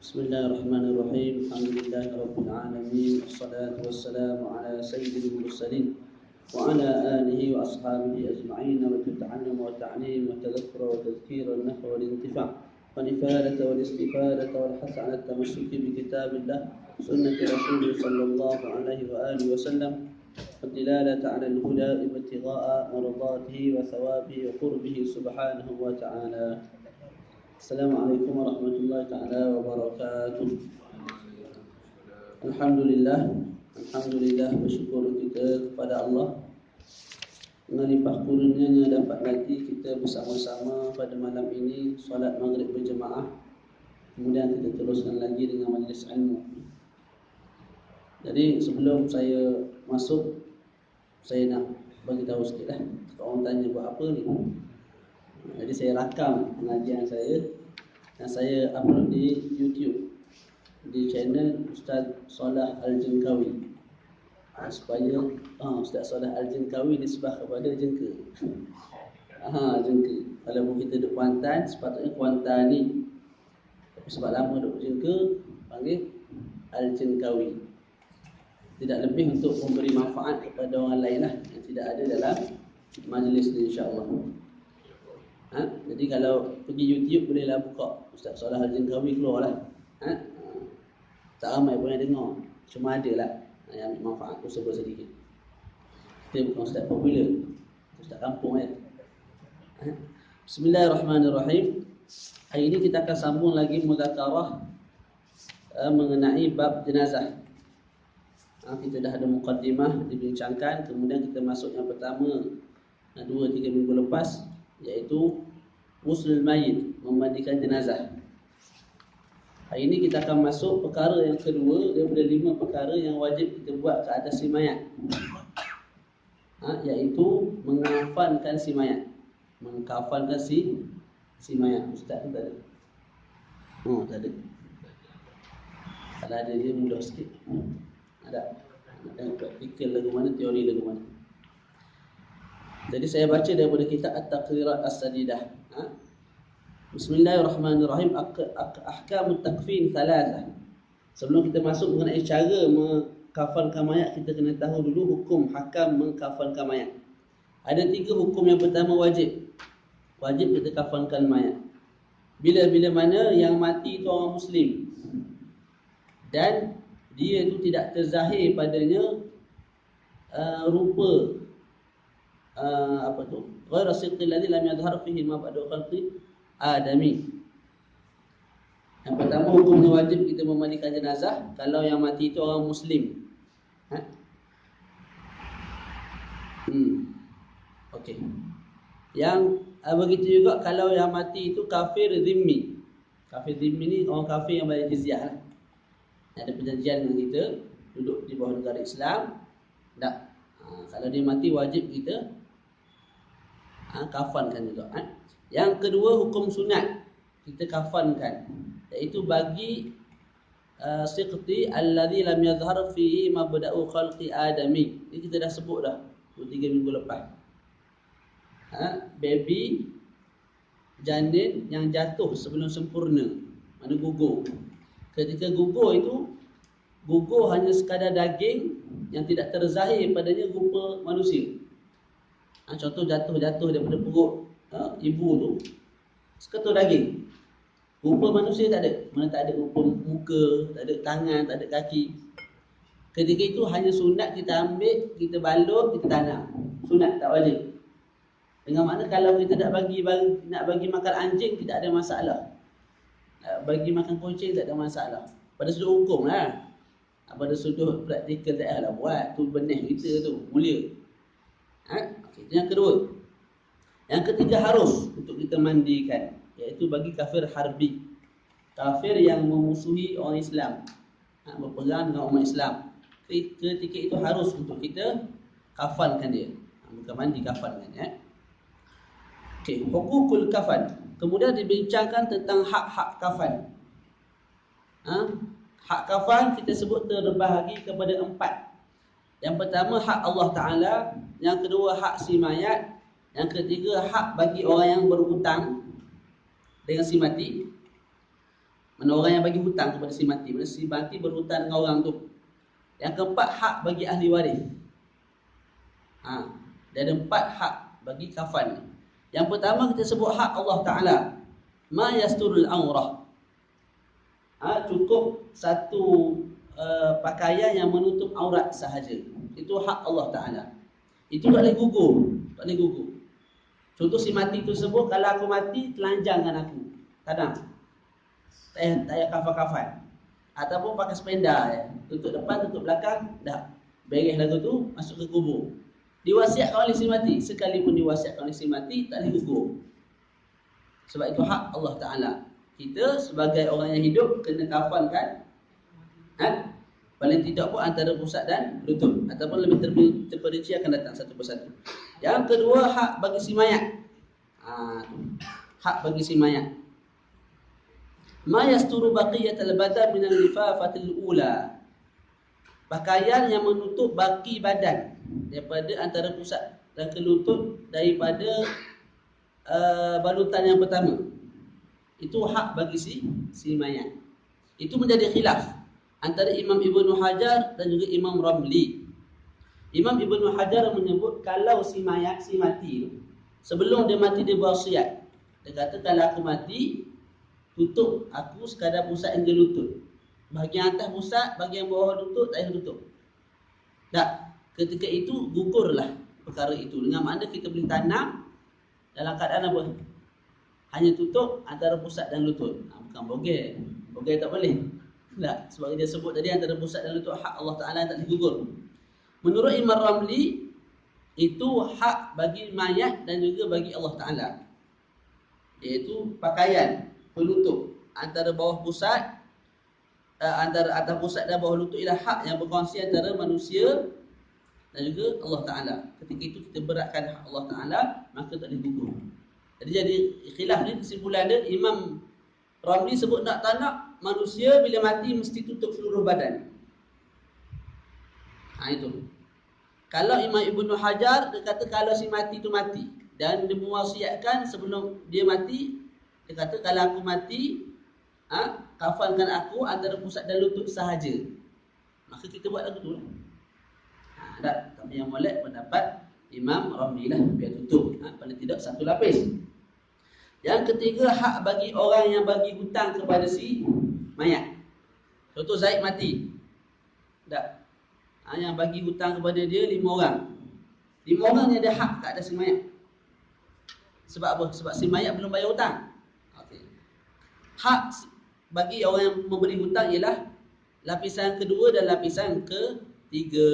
بسم الله الرحمن الرحيم. الحمد لله رب العالمين، والصلاة والسلام على سيد المرسلين وعلى آله وأصحابه أجمعين، والتعلم والتعليم والتذكر والتذكير والنفع والانتفاع والإفادة والاستفادة والحث على التمسك بكتاب الله سنة رسوله صلى الله عليه وآله وسلم، والدلالة على الهدى ابتغاء مرضاته وثوابه وقربه سبحانه وتعالى. Assalamualaikum warahmatullahi taala wabarakatuh. Alhamdulillah bersyukur kita kepada Allah dengan limpah kurnianya dapat lagi kita bersama-sama pada malam ini solat maghrib berjemaah. Kemudian kita teruskan lagi dengan majlis ilmu. Jadi sebelum saya masuk, saya nak bagi tahu sikitlah. Orang tanya buat apa ni? Jadi saya rakam pengajian saya dan saya upload di YouTube di channel Ustaz Salah Al-Jengkawi, supaya Ustaz Salah Al-Jengkawi disebah kepada jengka. Jengka. Kalau kita duduk Kuantan, sepatutnya Kuantani. Tapi sebab lama duduk jengka, panggil Al-Jengkawi. Tidak lebih untuk memberi manfaat kepada orang lain lah yang tidak ada dalam majlis ni, insya-Allah. Jadi kalau pergi YouTube bolehlah buka Ustaz Salah Al-Jengkawi, keluarlah. Tak ramai pun yang dengar, cuma ada lah yang ambil manfaat tu sedikit. Dia bukan Ustaz popular, Ustaz kampung kan. Bismillahirrahmanirrahim. Hari ini kita akan sambung lagi muzakarah mengenai bab jenazah. Kita dah ada muqaddimah dibincangkan, kemudian kita masuk yang pertama 2-3 minggu lepas, iaitu ghuslul mayit, memandikan jenazah. Hari ini kita akan masuk perkara yang kedua daripada 5 perkara yang wajib kita buat ke atas si mayat, iaitu mengafankan si mayat. Mengkafankan si mayat. Ustaz tu tak ada? Tak ada. Kalau ada dia mudah sikit. Ada. Nak praktikal lagu mana, teori lagu mana. Jadi saya baca daripada kitab At-Taqrirat As-Sadidah. Bismillahirrahmanirrahim. Ahkamut takfin thalatha. Sebelum kita masuk mengenai cara mengkafankan mayat, kita kena tahu dulu hukum hakam mengkafankan mayat. Ada 3 hukum. Yang pertama wajib kita kafankan mayat. Bila-bila mana yang mati itu orang Muslim dan dia itu tidak terzahir padanya rupa ghairu sidqi alladhi lam yadhhar fihi ma ba'da khalqi adami. Yang pertama, hukumnya wajib kita memandikan jenazah kalau yang mati itu orang Muslim. Okey. Yang begitu juga kalau yang mati itu kafir zimmi. Kafir zimmi ni orang kafir yang bayar jizyah lah. Ada perjanjian dengan kita, duduk di bawah negara Islam. Tak. Kalau dia mati wajib kita kafankan juga. Yang kedua, hukum sunat kita kafankan, iaitu bagi siqti alladhi lam yadhhar fihi mabda'u khalqi adami. Ini kita dah sebut dah 2-3 minggu lepas. Baby janin yang jatuh sebelum sempurna, mana gugur. Ketika gugur itu, gugur hanya sekadar daging yang tidak terzahir padanya rupa manusia. Contoh jatuh daripada perut ibu tu, seketul daging, rupa manusia tak ada. Mana tak ada rupa muka, tak ada tangan, tak ada kaki. Ketika itu hanya sunat kita ambil, kita balut, kita tanam. Sunat, tak wajib. Dengan makna kalau kita nak bagi makan anjing, tidak ada masalah. Bagi makan kucing tak ada masalah. Pada sudut hukum lah. Pada sudut praktikal tak payahlah buat. Tu benih kita tu, mulia. Okay, itu yang kedua. Yang ketiga, harus untuk kita mandikan, iaitu bagi kafir harbi, kafir yang memusuhi orang Islam, berperang dengan umat Islam. Ketika itu harus untuk kita kafankan dia. Bukan mandi, kafankan ya. Okey, hukukul kafan. Kemudian dibincangkan tentang hak-hak kafan. Hak kafan kita sebut terbahagi kepada 4. Yang pertama, hak Allah Ta'ala. Yang kedua, hak si mayat. Yang ketiga, hak bagi orang yang berhutang dengan si mati. Mana orang yang bagi hutang kepada si mati, mana si mati berhutang dengan orang tu. Yang keempat, hak bagi ahli waris. Dia ada 4 hak bagi kafan. Yang pertama kita sebut hak Allah Ta'ala, ma yasturul aurah. Cukup satu pakaian yang menutup aurat sahaja. Itu hak Allah Ta'ala. Itu tak boleh gugur. Tak boleh gugur. Contoh si mati tu sebut, kalau aku mati, telanjangkan aku. Kadang tak payah kafan-kafan. Ataupun pakai sependa ya. Tutup depan, tutup belakang, dah beres lagu tu, masuk ke kubur. Diwasiatkan oleh si mati. Sekalipun diwasiatkan oleh si mati, tak boleh gugur. Sebab itu hak Allah Ta'ala. Kita sebagai orang yang hidup kena kafankan, paling tidak pun antara pusat dan lutut. Ataupun lebih terperinci akan datang satu persatu. Yang kedua, hak bagi si mayat. Hak bagi si mayat. Ma yasturu baqiyatal badan minal lifafatil ula. Pakaian yang menutup baki badan daripada antara pusat dan ke lutut daripada balutan yang pertama. Itu hak bagi si mayat. Itu menjadi khilaf antara Imam Ibnu Hajar dan juga Imam Ramli. Imam Ibnu Hajar menyebut kalau si mayat, si mati tu, sebelum dia mati dia berwasiat. Dia kata kalau aku mati, tutup aku sekadar pusat hingga lutut. Bahagian atas pusat, bahagian bawah lutut, tak payah tutup. Tak, ketika itu gugurlah perkara itu. Dengan makna kita boleh tanam dalam keadaan apa? Hanya tutup antara pusat dan lutut. Bukan bogel. Bogel tak boleh. Tak, sebab dia sebut tadi antara pusat dan lutut hak Allah Ta'ala tak digugur. Menurut Imam Ramli, itu hak bagi mayat dan juga bagi Allah Ta'ala. Iaitu pakaian penutup antara bawah pusat, antara atas pusat dan bawah lutut ialah hak yang berkongsi antara manusia dan juga Allah Ta'ala. Ketika itu kita beratkan hak Allah Ta'ala, maka tak boleh gugur. Jadi khilaf ni kesimpulan dia, Imam Ramli sebut nak tak nak, manusia bila mati mesti tutup seluruh badan. Itu. Kalau Imam Ibnu Hajar, dia kata kalau si mati tu mati dan dia mewasiatkan sebelum dia mati, dia kata kalau aku mati, kafankan aku antara pusat dan lutut sahaja. Maka kita buat lagu tu lah. Tapi yang molek pendapat Imam Ramli lah, biar tutup. Paling tidak satu lapis. Yang ketiga, hak bagi orang yang bagi hutang kepada si mayat. Contoh Zaid mati. Tak. Yang bagi hutang kepada dia 5 orang. 5 orang ni ada hak kat atas si mayat. Sebab apa? Sebab si mayat belum bayar hutang. Okay. Hak bagi orang yang memberi hutang ialah lapisan kedua dan lapisan ketiga.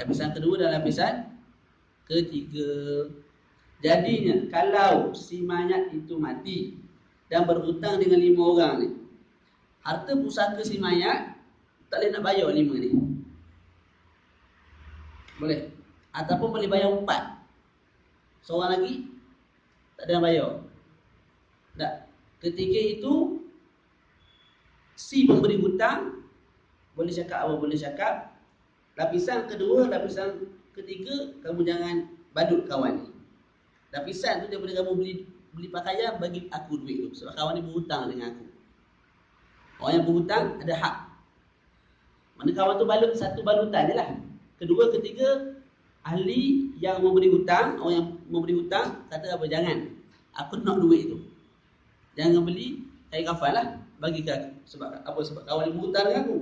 Lapisan kedua dan lapisan ketiga. Jadinya kalau si mayat itu mati dan berhutang dengan 5 orang ni, harta pusaka si mayat tak boleh nak bayar 5 ni. Boleh. Ataupun boleh bayar 4. Seorang lagi tak ada yang bayar. Tak. Ketika itu si pemberi hutang boleh cakap apa? Boleh cakap lapisan kedua, lapisan ketiga kamu jangan badut kawan ni. Lapisan tu daripada kamu beli pakaian, bagi aku duit tu. Sebab kawan ni berhutang dengan aku. Orang yang berhutang ada hak. Mana kawan tu balut satu balutan je lah. Kedua, ketiga, ahli yang memberi hutang, orang yang memberi hutang kata apa? Jangan, aku nak duit tu. Jangan beli kain kafan lah, bagi ke aku. Sebab apa? Sebab kawan ni berhutang dengan aku.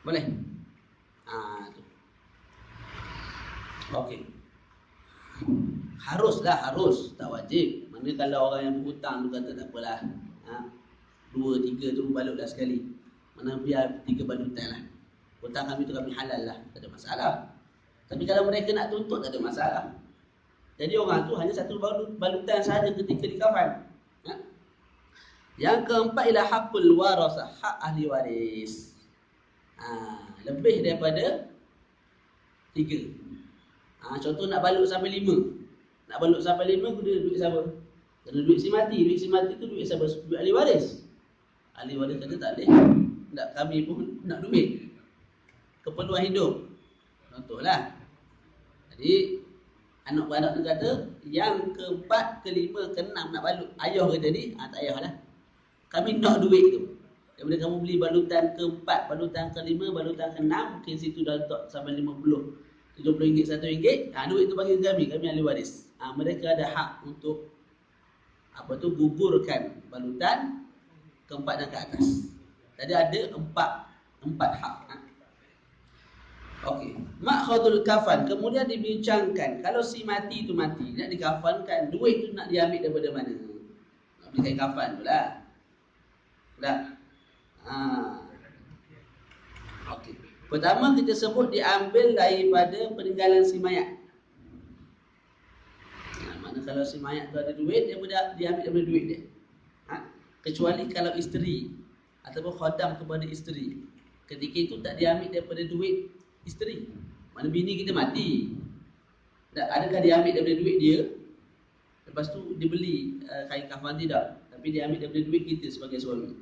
Boleh? Tu. Okey. Harus, tak wajib. Mana kalau orang yang berhutang tu kata tak apalah, 2, 3 tu balutlah sekali. Mana biar 3 balutan lah. Hutang kami tu kami halal lah, tak ada masalah. Tapi kalau mereka nak tuntut, tak ada masalah. Jadi orang tu hanya satu balutan sahaja ketika dikafan. Yang keempat ialah hakul warasah, hak ahli waris. Lebih daripada 3. Contoh nak balut sampai 5. Nak balut sampai 5 guna duit siapa? Kena duit si mati. Duit si mati tu duit siapa? Duit ahli waris. Ahli waris kata tak boleh. Tak, kami pun nak duit. Keperluan hidup. Contohlah. Jadi Anak-anak tu kata, yang keempat, kelima, keenam nak balut. Ayah kata ni, tak payahlah. Kami nak duit tu. Daripada kamu beli balutan keempat, balutan kelima, balutan keenam, mungkin situ dah letak sampai 50, RM70, RM1. Duit tu bagi kami ahli waris. Mereka ada hak untuk gugurkan balutan keempat dan ke atas. Jadi ada empat hak. Okey, makhadul kafan, kemudian dibincangkan kalau si mati tu mati, nak dikafankan, duit tu nak diambil daripada mana? Nak beli kain kafan pula. Okey. Pertama kita sebut diambil daripada peninggalan si mayat. Mana kalau si mayat tu ada duit, dia diambil daripada duit dia. Kecuali kalau isteri ataupun khadam kepada isteri, ketika itu tak diambil daripada duit isteri. Mana bini kita mati, adakah diambil daripada duit dia, lepas tu dibeli kain kafan? Tidak, tapi diambil daripada duit kita sebagai suami.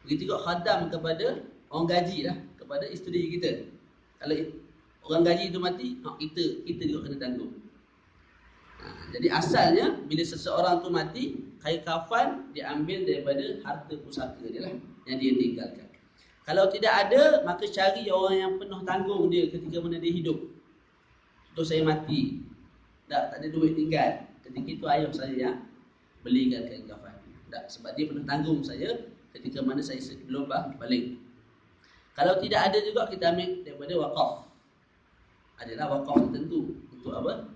Begitu juga khadam kepada orang gaji lah, kepada isteri kita. Kalau orang gaji itu mati, kita juga kena tanggung. Jadi asalnya bila seseorang tu mati, kain kafan diambil daripada harta pusaka dia lah, yang dia tinggalkan. Kalau tidak ada, maka cari orang yang penuh tanggung dia ketika mana dia hidup. Contoh saya mati, tak ada duit tinggal, ketika itu ayah saya yang belikan kain kafan. Sebab dia penuh tanggung saya ketika mana saya sebelum balik. Kalau tidak ada juga, kita ambil daripada wakaf. Adalah wakaf tertentu untuk apa?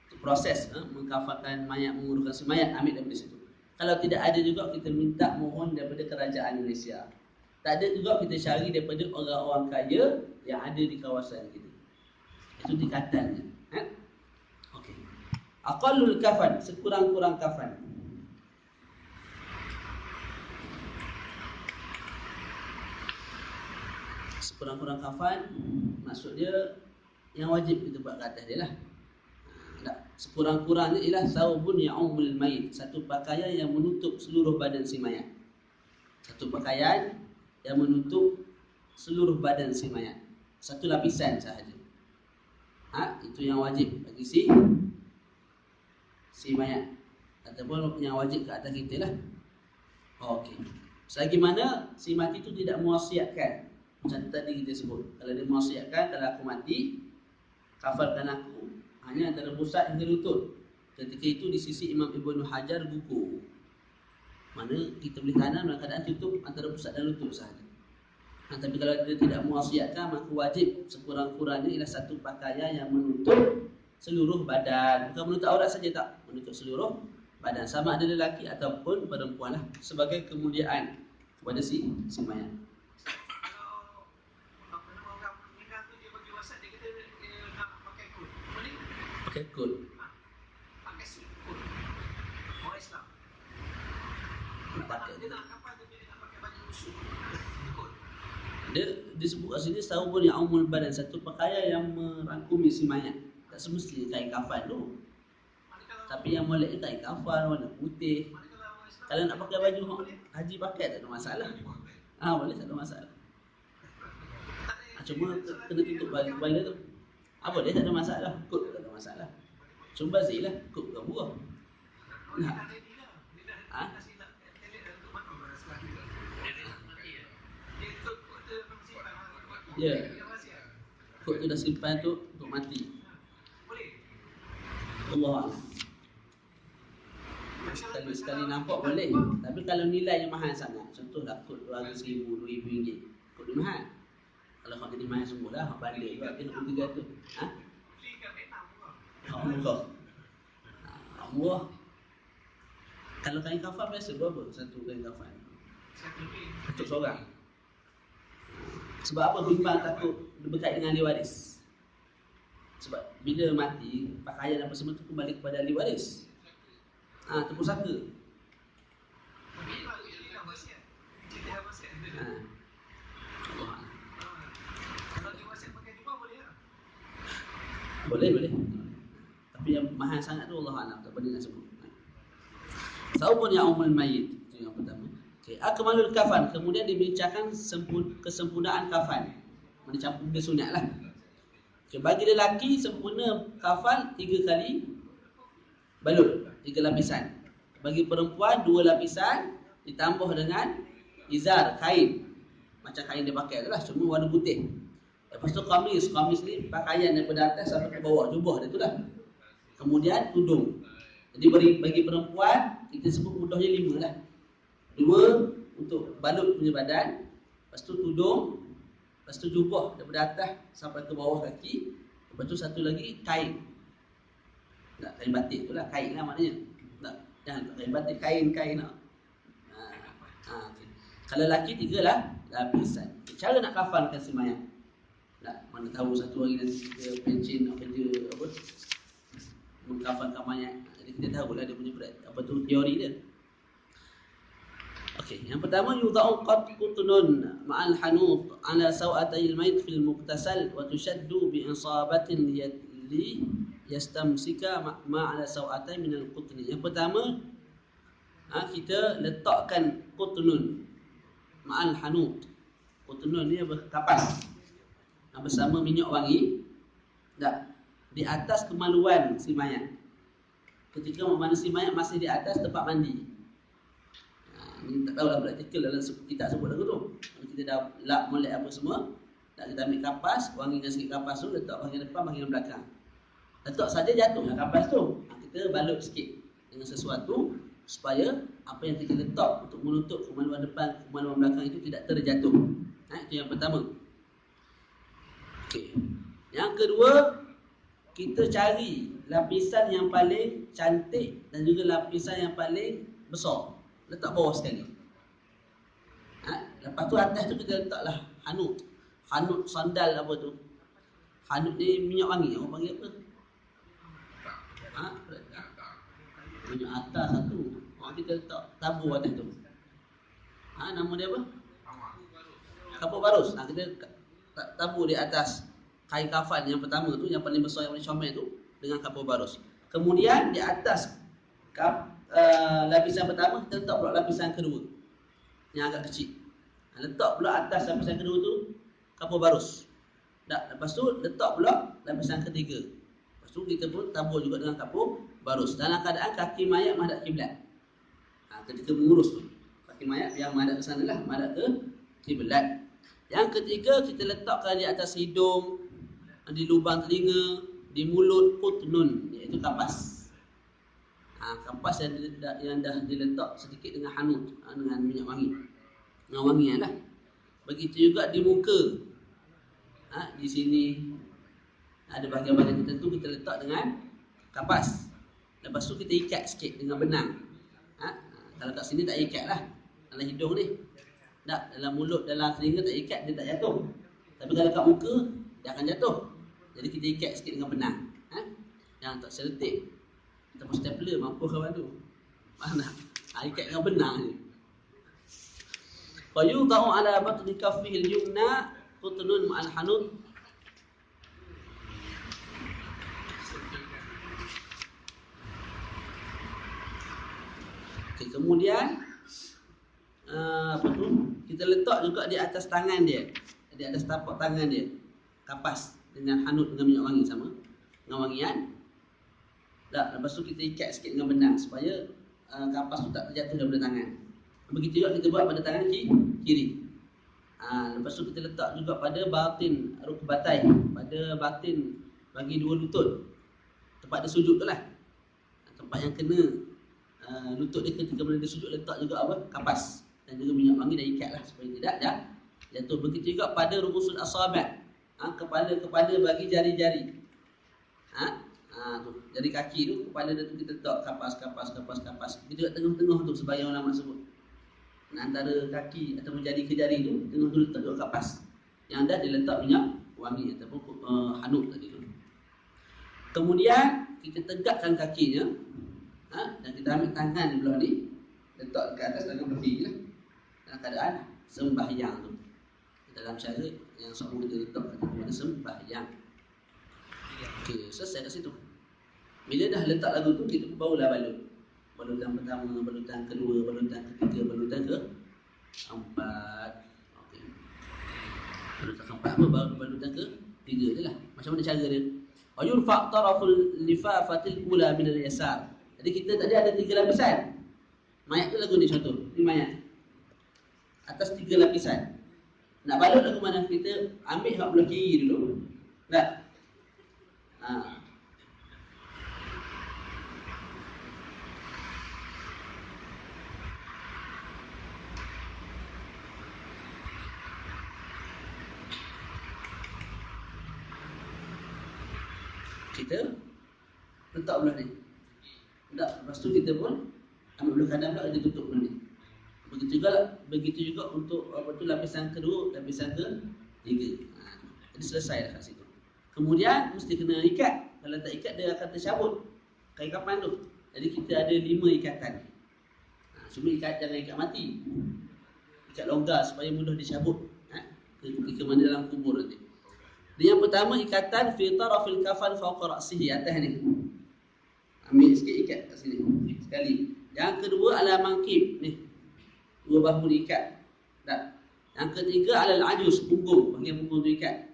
Untuk proses mengkafankan mayat, menguruskan si mayat, ambil daripada situ. Kalau tidak ada juga, kita minta mohon daripada kerajaan Malaysia. Tak ada juga, kita cari daripada orang-orang kaya yang ada di kawasan kita. Itu tingkatannya. Okey. Aqallul kafan, sekurang-kurang kafan. Sekurang-kurang kafan, maksud dia yang wajib kita buat ke atas dia lah. Sekurang-kurangnya ialah saubun ya'umul mayit, satu pakaian yang menutup seluruh badan si mayat. Satu pakaian yang menutup seluruh badan si mayat, satu lapisan sahaja. Itu yang wajib bagi si mayat, ataupun yang wajib ke atas kita lah. Okey. Selagi mana si mati itu tidak mewasiatkan, macam tadi kita sebut, kalau dia mewasiatkan, kalau aku mati, kafarkan aku hanya antara pusat hingga lutut. Ketika itu di sisi Imam Ibnu Hajar gugur. Mana kita boleh tanam dalam keadaan tutup antara pusat dan lutut sahaja. Tapi kalau dia tidak mewasiatkan, maka wajib sekurang-kurangnya ialah satu pakaian yang menutup seluruh badan. Bukan menutup aurat saja, tak, menutup seluruh badan, sama ada lelaki ataupun perempuan lah, sebagai kemuliaan kepada si mayat. Pakai kod. Pakai suit kod. Orang Islam. Pakai dia nak kapal, tapi dia nak pakai baju suit. Dia disebut kat sini saubun ya'umul badan, satu pakaian yang merangkumi si mayat. Tak semestinya kain kafan tu. Tapi yang molek kain kafan warna putih. Kalau nak pakai baju haji pakai, tak ada masalah. Boleh, tak ada masalah. Cuma kena tutup kepala tu. Boleh, tak ada masalah. Kod tak ada masalah. Cuma bazik lah, kod bukan buah. Ya, kod tu dah simpan tu untuk mati. Allah Allah. Sekali nampak boleh. Tapi kalau nilainya mahal sangat, contohlah kod RM200,000, RM2,000, kod dia mahal. Kalau kau jadi mahal semua lah, kau balik juga, dia nak RM300. Allah. Allah. Kalau kain kafan biasa berapa satu kain kafan? Untuk seorang. Sebab apa bimbang takut berkait dengan ahli waris? Sebab bila mati, pakaian apa semua tu kembali kepada ahli waris. Itu pusaka. Boleh. Tapi yang mahal sangat tu Allah Alam, tak boleh nak sebut. Saubun ya'umul mayit, itu yang pertama. Okay. Akmalul kafan, kemudian dibincangkan kesempurnaan kafan. Mana campur dia sunat lah. Okay, bagi lelaki sempurna kafan 3 kali balut, 3 lapisan. Bagi perempuan 2 lapisan ditambah dengan izar, kain. Macam kain dia pakai itulah, cuma warna putih. Lepas tu kamis ni pakaian daripada atas sampai ke bawah, jubah dia itulah. Kemudian tudung. Jadi bagi perempuan kita sebut mudahnya 5 lah. 2 untuk balut punya badan, lepas tu tudung, lepas tu jubah daripada atas sampai ke bawah kaki, lepas tu satu lagi kain. Tak, kain batik tu lah, kain lah maknanya. Tak, jangan kain batik, kain lah. Okay. Kalau lelaki 3 lah lapisan. Cara nak kafankan si mayat, tak, mana tahu satu hari nanti dia pencin nak kerja apa, mengkafankan mayat. Jadi kita tahulah dia punya apa tu teori dia. Okey, yang pertama yudha'u qutnun ma'al hanut ala sawatayil mayt fil muqtasal wa tushaddu bi isabatin li yastamsika ma'ala sawatay min al-qutni. Yang pertama kita letakkan qutnun ma'al hanut. Qutnun ni kapas bersama minyak wangi, tak, di atas kemaluan si mayat. Ketika mana si mayat masih di atas tempat mandi. Ini tak tahulah praktikal dalam kita sebut lagu tu. Kita dah lap molek apa semua, tak, kita ambil kapas, wangikan sikit kapas tu, letak bahagian depan, bahagian belakang. Letak saja jatuhlah kapas tu. Kita balut sikit dengan sesuatu supaya apa yang kita letak untuk menutup kemaluan depan, kemaluan belakang itu tidak terjatuh. Itu yang pertama. Okay. Yang kedua, kita cari lapisan yang paling cantik dan juga lapisan yang paling besar. Letak bawah sekali. Lepas tu atas tu kita letaklah hanut. Hanut sandal apa tu? Hanut ni minyak wangi. Orang panggil apa? Minyak atas satu. Kita letak tabur atas tu. Nama dia apa? Kapur barus. Kita tabur di atas kain kafan yang pertama tu, yang paling besar, yang paling comel tu, dengan kapur barus. Kemudian di atas lapisan pertama kita letak pula lapisan kedua yang agak kecil. Letak pula atas lapisan kedua tu kapur barus. Lepas tu letak pula lapisan ketiga. Lepas tu kita pun tabur juga dengan kapur barus. Dalam keadaan kaki mayat menghadap kiblat. Ketika mengurus tu, kaki mayat yang menghadap ke sana lah, menghadap ke kiblat. Yang ketiga kita letakkan di atas hidung, di lubang telinga, di mulut, qutnun, iaitu kapas. Kapas yang dah diletak sedikit dengan hanut, dengan minyak wangi, dengan wangian lah. Begitu juga di muka, di sini ada bahagian-bahagian tertentu kita letak dengan kapas. Lepas tu kita ikat sikit dengan benang. Kalau kat sini tak ikat lah, dalam hidung ni tak, dalam mulut, dalam telinga tak ikat, dia tak jatuh. Tapi kalau kat muka dia akan jatuh. Jadi kita ikat sikit dengan benang. Jangan tak selotip ataupun stapler, mampu kawan tu. Mana? Ikat dengan benang ni. Fa yudha'u ala batni kaffihi al-yumna qutnun ma'al hanut. Okay, kemudian apa tu? Kita letak juga di atas tangan dia, di atas tapak tangan dia, kapas dengan hanut, dengan minyak wangi sama, dengan wangian. Lepas tu kita ikat sikit dengan benang supaya kapas tu tak terjatuh daripada tangan. Begitu juga kita buat pada tangan kiri. Lepas tu kita letak juga pada batin rukbatai, pada batin bagi dua lutut, tempat dia sujud tu lah, tempat yang kena lutut dia ketika dia sujud, letak juga apa? Kapas dan juga minyak wangi, dan ikat lah supaya tidak jatuh. Begitu juga pada rubusul asabi', kepala bagi jari-jari. Tu, jari kaki tu, kepala dia tu kita letak kapas. Begitu juga tengah-tengah tu, sebagian ulama sebut, antara kaki ataupun jari ke jari tu, tengah tu letak juga kapas yang dah diletak minyak wangi ataupun hanut tadi tu. Kemudian kita tegakkan kakinya, dan kita ambil tangan di belah ni, letak ke atas tangan belah ni lah, dalam keadaan sembahyang tu. Dalam cara yang sahur kita letak kepada sembahyang. Okey, selesai kat situ. Bila dah letak lagu tu, kita barulah balut. Balutan pertama, balutan kedua, balutan ketiga, balutan keempat. Okey. Balutan keempat apa? Balutan ketiga je lah. Macam mana cara dia? Wa yurfa' taraful lifafatil ula min al-yasar. Jadi kita tadi ada 3 lapisan. Mayat tu lagu ni contoh. Ni mayat. Atas 3 lapisan. Nak balut lagu mana? Kita ambil hak belah kiri dulu. Tak? Kita letak belah ni. Tak, lepas tu kita pun ambil belah kanan pula, kita tutup belah ni. Begitu juga untuk lapisan kedua, lapisan ketiga. Jadi selesai dah kat situ. Kemudian mesti kena ikat. Kalau tak ikat dia akan tercabut kain kapan tu. Jadi kita ada 5 ikatan. Cuma ikat, jangan ikat mati. Ikat longgar supaya mudah dicabut ke mana dalam kubur nanti. Yang pertama, ikatan fi tarafil kafan fawqa ra'sihi, atas ni. Ambil sikit, ikat kat sini sekali. Yang kedua ala mangkib ni, 2 bahu diikat. Tak. Yang ketiga alal ajus, punggung, bahagian punggung tu ikat.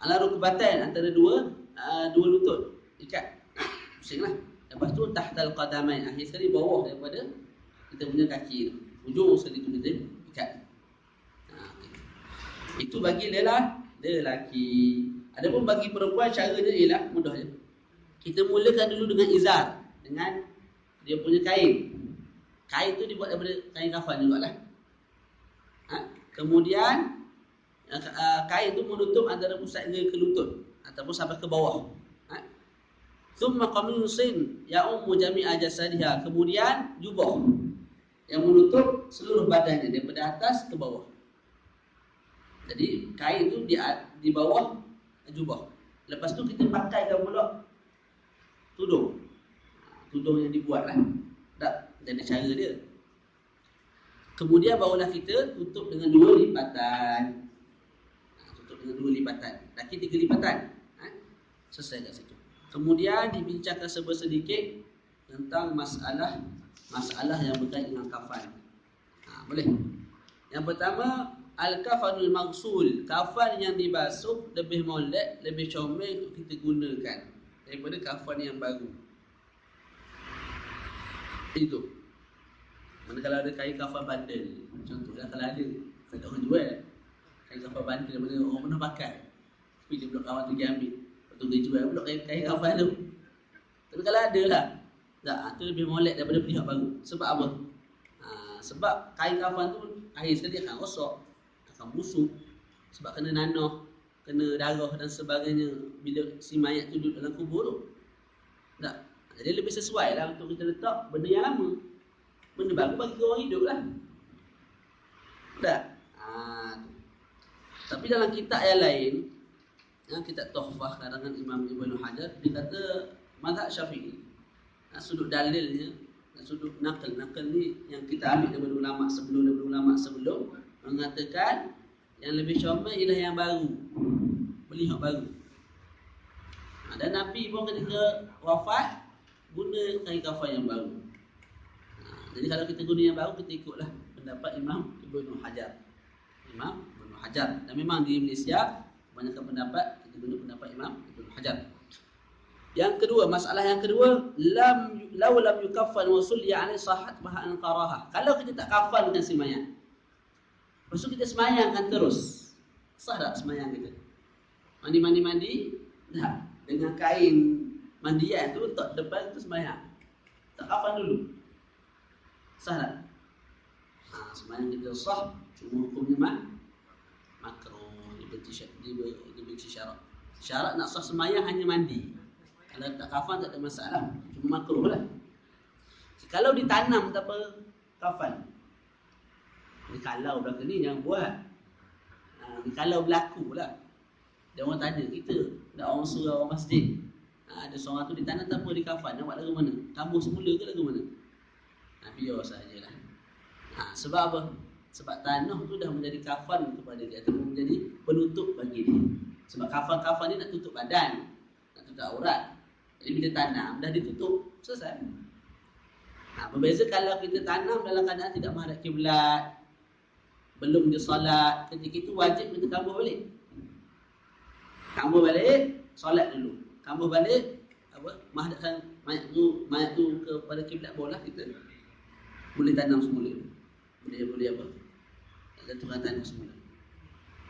Ala rukbatan, antara dua lutut ikat. Pusinglah. Lepas tu tahtal qadamain, akhir sekali bawah daripada kita punya kaki tu. Ujung sekali tu kita ikat. Okay. Itu bagi lelaki. Adapun bagi perempuan caranya ialah mudah je. Kita mulakan dulu dengan izar, dengan dia punya kain. Kain tu dibuat daripada kain kafan jugalah. Kemudian kain tu menutup antara pusat hingga ke lutut ataupun sampai ke bawah. Thumma qamisun ya'ummu jami'a jasadiha. Kemudian jubah yang menutup seluruh badannya daripada atas ke bawah. Jadi kain tu di bawah jubah. Lepas tu kita pakaikan pula tudung. Tudung yang dibuatlah. Tak, jadi cara dia. Kemudian barulah kita tutup dengan 2 lipatan. Tutup dengan 2 lipatan. Laki 3 lipatan. Selesai kat situ. Kemudian dibincangkan sedikit tentang masalah yang berkait dengan kafan. Boleh. Yang pertama, al-kafanul maghsul. Kafan yang dibasuh lebih molek, lebih comel untuk kita gunakan daripada kafan yang baru. Itu. Mana kalau ada kain kafan bandel, contohnya kalau ada, saya tak orang jual kain kafan bandel, mana orang pernah pakai, tapi dia pula kawan tu pergi ambil, lepas tu dia jual pula kain kafan tu. Tapi kalau ada lah, tak, tu lebih molek daripada beli hak baru. Sebab apa? Sebab kain kafan tu akhir sekali akan rosak, akan busuk, sebab kena nanah, kena darah dan sebagainya bila si mayat tu duduk dalam kubur tu. Tak. Jadi lebih sesuai lah untuk kita letak benda yang lama. Benda baru bagi orang hidup lah. Tak? Tapi dalam kitab yang lain, kitab Tuhfah karangan Imam Ibn Hajar, dia kata mazhab Syafi'i, sudut dalilnya, sudut nakal ni yang kita ambil daripada ulama sebelum mengatakan yang lebih comel ialah yang baru. Beli hak baru. Dan Nabi pun ketika wafat guna kain kafan yang baru. Jadi kalau kita guna yang baru, kita ikutlah pendapat Imam Ibn Hajar. Dan memang di Malaysia kebanyakan pendapat kita guna pendapat Imam Ibn Hajar. Yang kedua, masalah yang kedua, lam yukaffan wa sulliya alaihi sahat bahan qarahah. Kalau kita tak kafankan si mayat, lepas tu kita semayangkan terus, sah tak semayang kita? Mandi, dah, dengan kain mandian tu letak depan tu semayang, tak kafan dulu, sah tak? Semayang kita sah, cuma hukumnya makruh, dibenci syarat. Syarat nak sah semayang hanya mandi. Kalau tak kafan tak ada masalah, cuma makruh lah. Kalau ditanam tak apa kafan. Kalau belakang ni jangan buat. Kalau berlaku lah, dia orang tanya kita, nak orang surau orang masjid, ada seorang tu ditanam tak apa di kafan, nak buat lagu mana? Tambah semula ke lagu mana? Biar sajalah. Sebab apa? Sebab tanah tu dah menjadi kafan kepada dia, atau menjadi penutup bagi dia. Sebab kafan-kafan ni nak tutup badan, nak tutup aurat. Jadi bila tanam dah ditutup, selesai. Berbeza kalau kita tanam dalam keadaan tidak menghadap kiblat, belum dia solat, ketika itu wajib kita tambah balik. Kamu balik, solat dulu. Kamu balik, apa? Menghadapkan mayat tu kepada kiblat bola kita. Boleh tanam semula. Boleh apa? Letakkan tanam semula.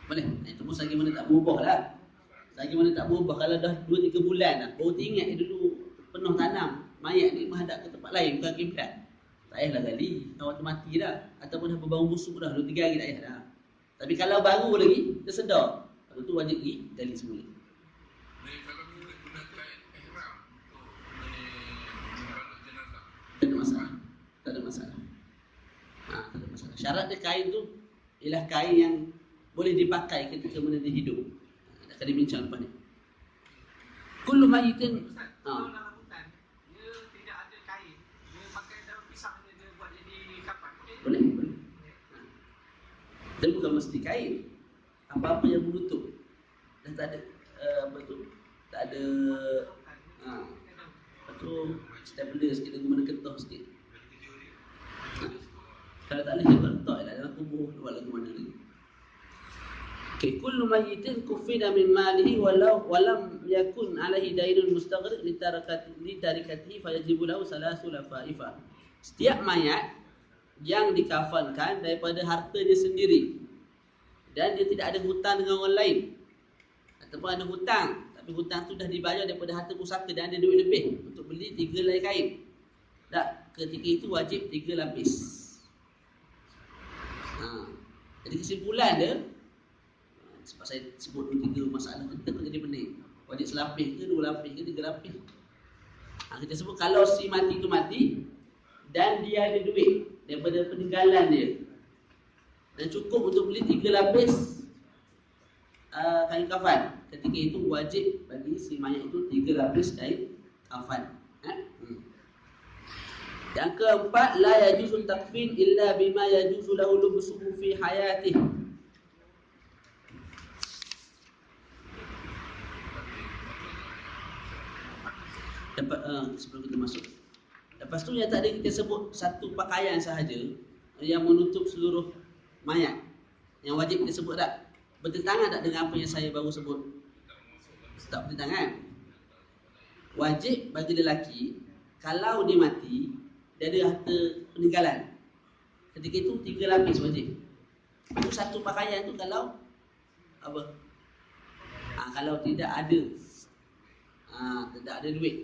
Boleh. Itu pun selagi mana tak berubah lah. Selagi mana tak berubah. Kalau dah 2-3 bulan dah, baru ingat dulu penuh tanam. Mayat ni menghadap ke tempat lain, bukan kiblat. Tak payahlah gali. Awak tu mati dah. Ataupun dah berbau busuk dah. 2-3 hari tak payah dah. Tapi kalau baru lagi, tersedar. Lepas tu wajib pergi gali semula. Kalau kita gunakan ihram untuk membalut jenazah, Tak ada masalah. Tak ada masalah. Tak ada masalah. Syarat dia kain tu ialah kain yang boleh dipakai ketika mana dia hidup. Akan dibincang lepas ni. Kullu mayitin. Kalau dalam hutan, dia tidak ada kain, dia pakai daun pisang dia buat jadi kapan. Boleh. Dia bukan mesti kain. Apa-apa yang menutup. Dah tak ada apa tu? Tak ada lepas tu stapler sikit dengan mana ketah sikit. Kalau tak boleh dia letak lah dalam kubur, buat lagu mana lagi. Okay, kullu mayyitin kufina min malihi walam yakun alaihi dainun mustaghriq li tarikatihi fayajibu lahu salasu lafaifa. Setiap mayat yang dikafankan daripada hartanya sendiri dan dia tidak ada hutang dengan orang lain, ataupun ada hutang tapi hutang tu dah dibayar daripada harta pusaka dan ada duit lebih untuk beli 3 helai kain. Tak, ketika itu wajib 3 lapis. Jadi kesimpulan dia, sebab saya sebut 2-3 masalah tu takut jadi pening. Wajib selapis ke 2 lapis ke 3 lapis. Kita sebut kalau si mati tu mati dan dia ada duit daripada peninggalan dia dan cukup untuk beli 3 lapis kain kafan, ketika itu wajib bagi si mayat itu 3 lapis kain kafan. Yang keempat, la yajuzu takfin illa bima yajuzu lahu lubsuhu fi hayatihi. Dapat sebelum kita masuk. Lepas tu yang tadi kita sebut satu pakaian sahaja yang menutup seluruh mayat. Yang wajib kita sebut tak? Bertentangan tak dengan apa yang saya baru sebut? Tak bertentangan. Wajib bagi lelaki kalau dia mati, dia ada harta peninggalan. Ketika itu 3 lapis wajib. Itu satu pakaian tu kalau apa? Kalau tidak ada duit.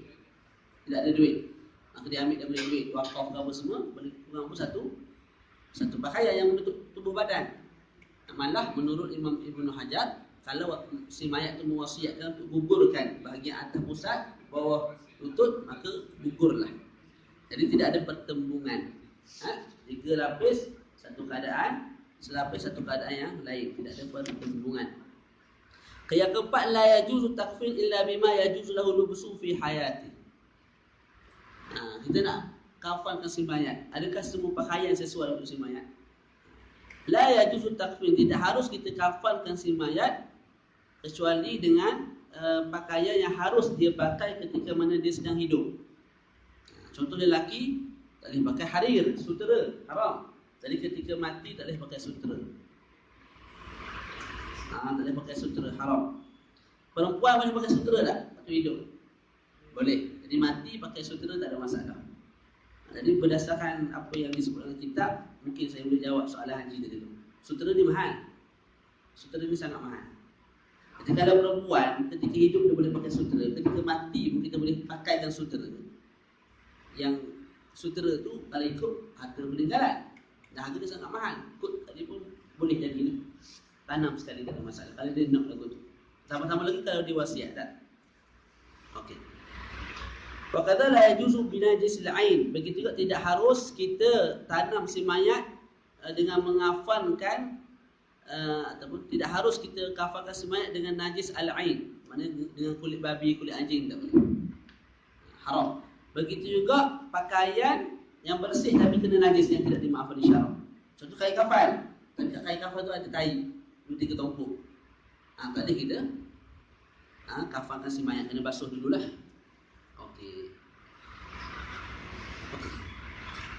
Tidak ada duit. Maka dia ambil daripada duit wakaf ke apa semua, boleh kurang pun satu pakaian yang menutup tubuh badan. Malah menurut Imam Ibn Hajar, kalau si mayat tu mewasiatkan untuk gugurkan bahagian atas pusat, bawah lutut, maka gugurlah. Jadi tidak ada pertembungan. 3 lapis satu keadaan, selapis satu keadaan yang lain, tidak ada pertembungan. Yang keempat, la yajuzu takfin illa bima yajuzu lahu lubsu fi hayati. Kita nak kafankan si mayat, adakah semua pakaian sesuai untuk si mayat? La yajuzu takfin, tidak harus kita kafankan si mayat kecuali dengan pakaian yang harus dia pakai ketika mana dia sedang hidup. Contoh lelaki tak boleh pakai harir, sutera, haram. Jadi ketika mati tak boleh pakai sutera. Tak boleh pakai sutera, haram. Perempuan boleh pakai sutera tak waktu hidup? Boleh. Jadi mati pakai sutera tak ada masalah. Jadi berdasarkan apa yang disebut dalam kitab, mungkin saya boleh jawab soalan haji tadi tu. Sutera ni mahal. Sutera ni sangat mahal. Jadi kalau perempuan ketika hidup dia boleh pakai sutera, ketika mati pun kita boleh pakaikan sutera. Yang sutera tu kalau ikut harta peninggalan, dan harga dia sangat mahal. Ikut tadi pun boleh jadi tanam sekali, tak ada masalah. Kalau dia nak lagu tu. Tambah-tambah lagi kalau dia wasiat tak. Okey. Wa kadza la yajuzu binajisil ain. Begitu juga tidak harus kita tanam si mayat dengan mengafankan ataupun tidak harus kita kafankan si mayat dengan najis al-ain. Maknanya dengan kulit babi, kulit anjing tak boleh. Haram. Begitu juga pakaian yang bersih tapi kena najis yang tidak dimaafkan di syarak. Contoh kain kafan. Tapi kain kafan tu ada tai, 2-3 tumpuk. Tadi kita kafankan si mayat, kena basuh dululah. Okey.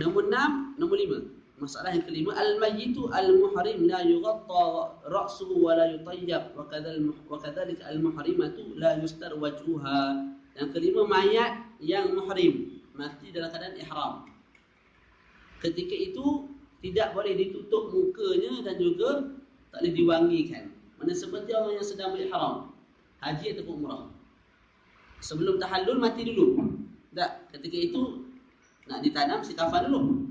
Nombor 6, nombor 5. Masalah yang kelima, al-mayyitu al-muhrim la yughatta ra'suhu wa la yutayyab wa kadzalika al-muhrimatu la yustar wajhuha. Yang kelima, mayat yang muhrim mati dalam keadaan ihram. Ketika itu tidak boleh ditutup mukanya dan juga tak boleh diwangikan. Mana seperti orang yang sedang berihram, haji atau umrah. Sebelum tahallul mati dulu. Tak, ketika itu nak ditanam si kafan dulu.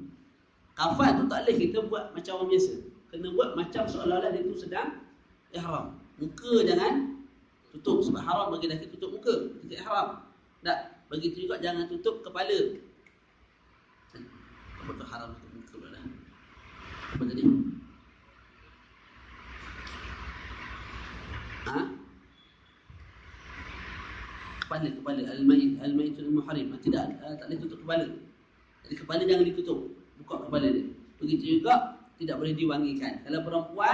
Kafan tu tak boleh kita buat macam orang biasa. Kena buat macam seolah-olah dia tu sedang ihram. Muka jangan tutup sebab haram bagi lelaki tutup muka ketika ihram. Tak, begitu juga jangan tutup kepala. Apa tu haram tutup muka pula dah? Apa tadi? Ha? Kepala al-mayyitul muhrim tidak tak boleh tutup kepala. Jadi kepala jangan ditutup, buka kepala dia. Begitu juga tidak boleh diwangikan. Kalau perempuan